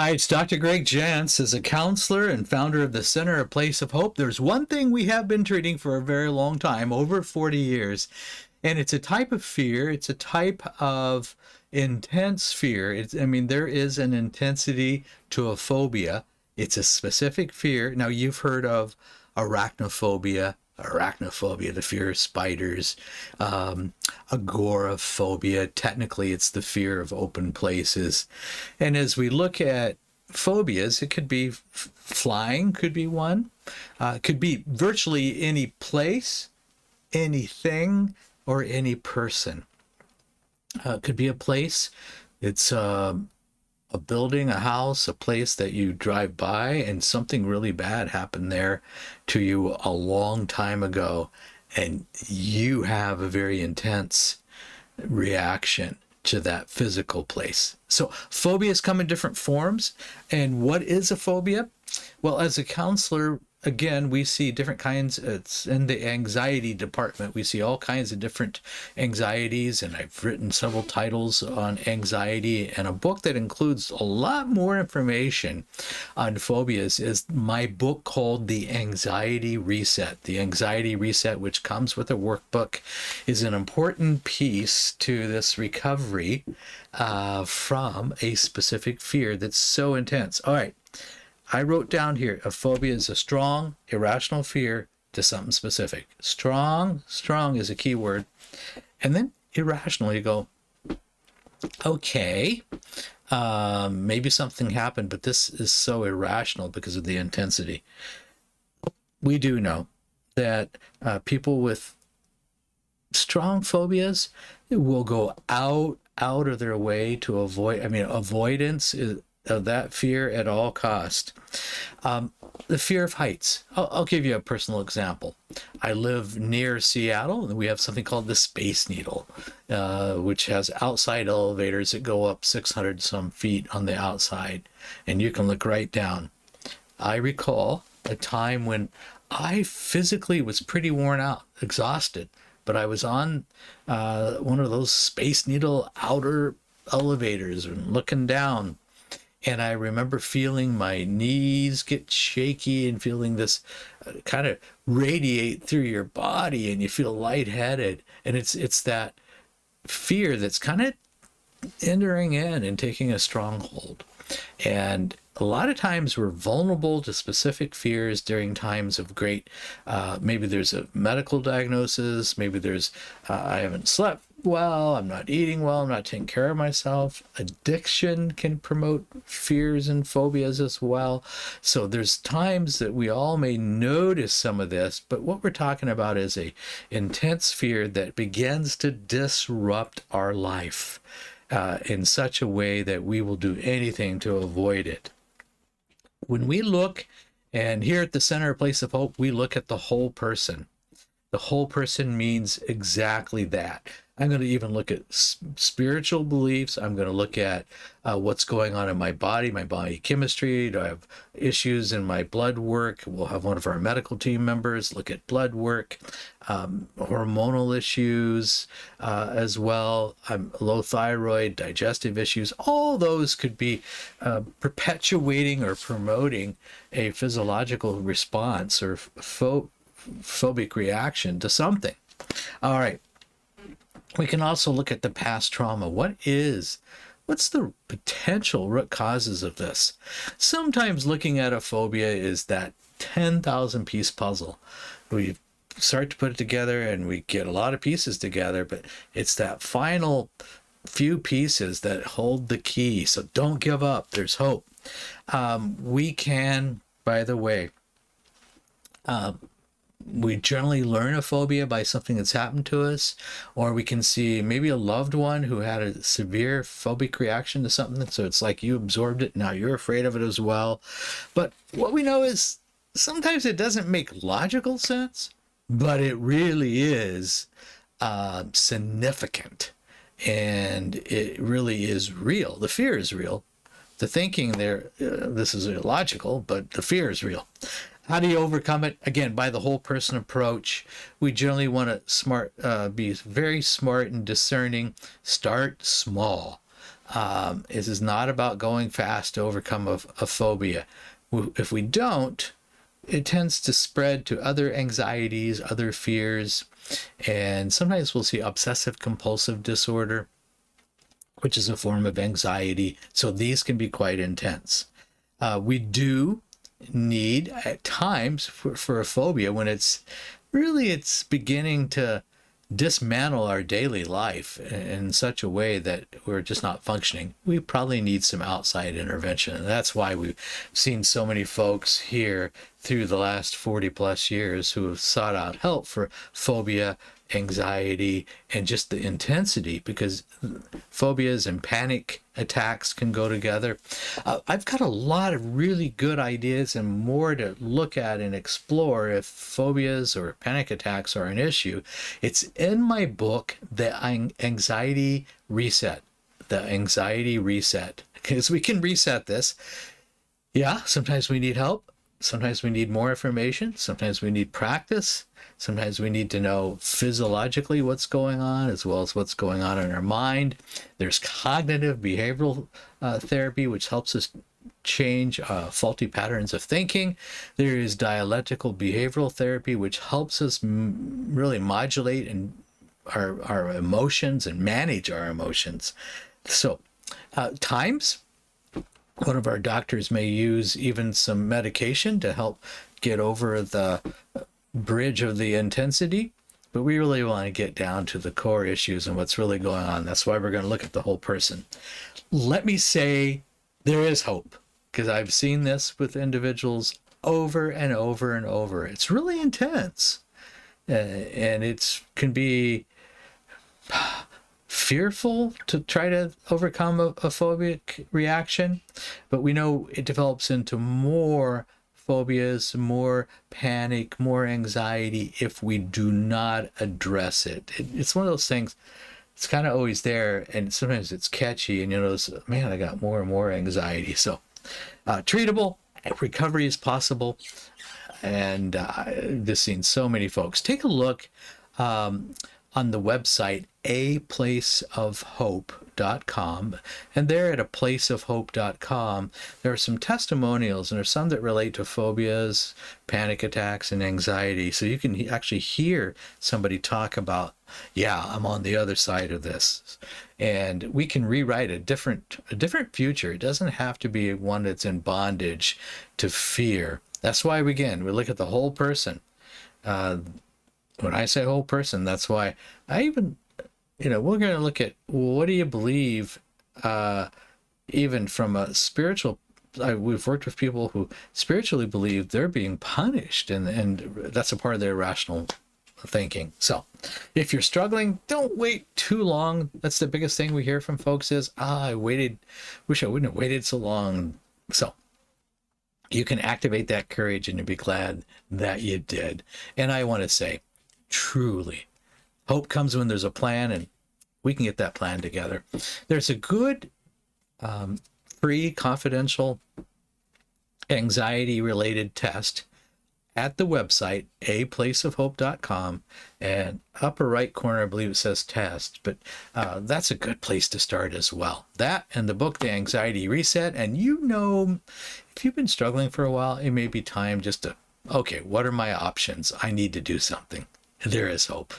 Hi, it's Dr. Greg Jantz. As a counselor and founder of the Center, A Place of Hope, there's one thing we have been treating for a very long time, over 40 years, and it's a type of fear. It's a type of intense fear. There is an intensity to a phobia. It's a specific fear. Now, you've heard of arachnophobia. Arachnophobia, the fear of spiders. Agoraphobia, technically it's the fear of open places. And as we look at phobias, it could be flying, could be one. Could be virtually any place, anything, or any person. Could be a place. It's a building, a house, a place that you drive by and something really bad happened there to you a long time ago, and you have a very intense reaction to that physical place. So phobias come in different forms. And what is a phobia? Well, as a counselor, again, we see different kinds. It's in the anxiety department. We see all kinds of different anxieties, and I've written several titles on anxiety, and a book that includes a lot more information on phobias is my book called The Anxiety Reset. The Anxiety Reset, which comes with a workbook, is an important piece to this recovery from a specific fear that's so intense. All right. I wrote down here, a phobia is a strong, irrational fear to something specific. Strong is a key word. And then irrational, you go, okay, maybe something happened, but this is so irrational because of the intensity. We do know that people with strong phobias will go out of their way to avoid, avoidance is of that fear at all cost. The fear of heights. I'll give you a personal example. I live near Seattle, and we have something called the Space Needle, which has outside elevators that go up 600 some feet on the outside, and you can look right down. I recall a time when I physically was pretty worn out, exhausted, but I was on one of those Space Needle outer elevators and looking down. And I remember feeling my knees get shaky and feeling this kind of radiate through your body, and you feel lightheaded. And it's that fear that's kind of entering in and taking a stronghold. And a lot of times we're vulnerable to specific fears during times of great, maybe there's a medical diagnosis, maybe there's, I haven't slept well, I'm not eating well, I'm not taking care of myself. Addiction can promote fears and phobias as well. So there's times that we all may notice some of this, but what we're talking about is a intense fear that begins to disrupt our life in such a way that we will do anything to avoid it. When we look, and here at the Center, A Place of Hope, we look at the whole person. The whole person means exactly that. I'm going to even look at spiritual beliefs. I'm going to look at what's going on in my body chemistry. Do I have issues in my blood work? We'll have one of our medical team members look at blood work, hormonal issues as well. Low thyroid, digestive issues. All those could be perpetuating or promoting a physiological response or phobic reaction to something. All right. We can also look at the past trauma. What's the potential root causes of this? Sometimes looking at a phobia is that 10,000 piece puzzle. We start to put it together and we get a lot of pieces together, but it's that final few pieces that hold the key. So don't give up. There's hope. We can, by the way, we generally learn a phobia by something that's happened to us, or we can see maybe a loved one who had a severe phobic reaction to something. So it's like you absorbed it, now you're afraid of it as well. But what we know is sometimes it doesn't make logical sense, but it really is significant, and it really is real. The fear is real. The thinking there, this is illogical, but the fear is real. How do you overcome it? Again, by the whole person approach. We generally want to be very smart and discerning. Start small. This is not about going fast to overcome a phobia. If we don't, it tends to spread to other anxieties, other fears, and sometimes we'll see obsessive compulsive disorder, which is a form of anxiety. So these can be quite intense. We do need at times for a phobia when it's beginning to dismantle our daily life in such a way that we're just not functioning. We probably need some outside intervention. And that's why we've seen so many folks here through the last 40 plus years who have sought out help for phobia, anxiety, and just the intensity, because phobias and panic attacks can go together. I've got a lot of really good ideas and more to look at and explore if phobias or panic attacks are an issue. It's in my book, The Anxiety Reset. The Anxiety Reset. Because we can reset this. Yeah, sometimes we need help. Sometimes we need more information. Sometimes we need practice. Sometimes we need to know physiologically what's going on as well as what's going on in our mind. There's cognitive behavioral therapy, which helps us change faulty patterns of thinking. There is dialectical behavioral therapy, which helps us really modulate and our emotions and manage our emotions. So times one of our doctors may use even some medication to help get over the bridge of the intensity, but we really want to get down to the core issues and what's really going on. That's why we're going to look at the whole person. Let me say there is hope, because I've seen this with individuals over and over and over. It's really intense, and it can be fearful to try to overcome a phobic reaction, but we know it develops into more phobias, more panic, more anxiety if we do not address it. It's one of those things, it's kind of always there, and sometimes it's catchy, and you notice, man, I got more and more anxiety. So treatable, recovery is possible, and I've just seen so many folks. Take a look on the website aplaceofhope.com, and there at aplaceofhope.com there are some testimonials, and there's some that relate to phobias, panic attacks, and anxiety, so you can actually hear somebody talk about, yeah, I'm on the other side of this, and we can rewrite a different future. It doesn't have to be one that's in bondage to fear. That's why we look at the whole person. When I say whole person, that's why I even, we're going to look at, what do you believe, even from a spiritual, we've worked with people who spiritually believe they're being punished, and that's a part of their rational thinking. So if you're struggling, don't wait too long. That's the biggest thing we hear from folks is, I wish I wouldn't have waited so long. So you can activate that courage, and you'll be glad that you did. And I want to say, truly, hope comes when there's a plan, and we can get that plan together. There's a good free confidential anxiety related test at the website aplaceofhope.com, and upper right corner I believe it says test, but that's a good place to start as well. That and the book The Anxiety Reset, and if you've been struggling for a while, it may be time just to, okay, what are my options? I need to do something. There is hope.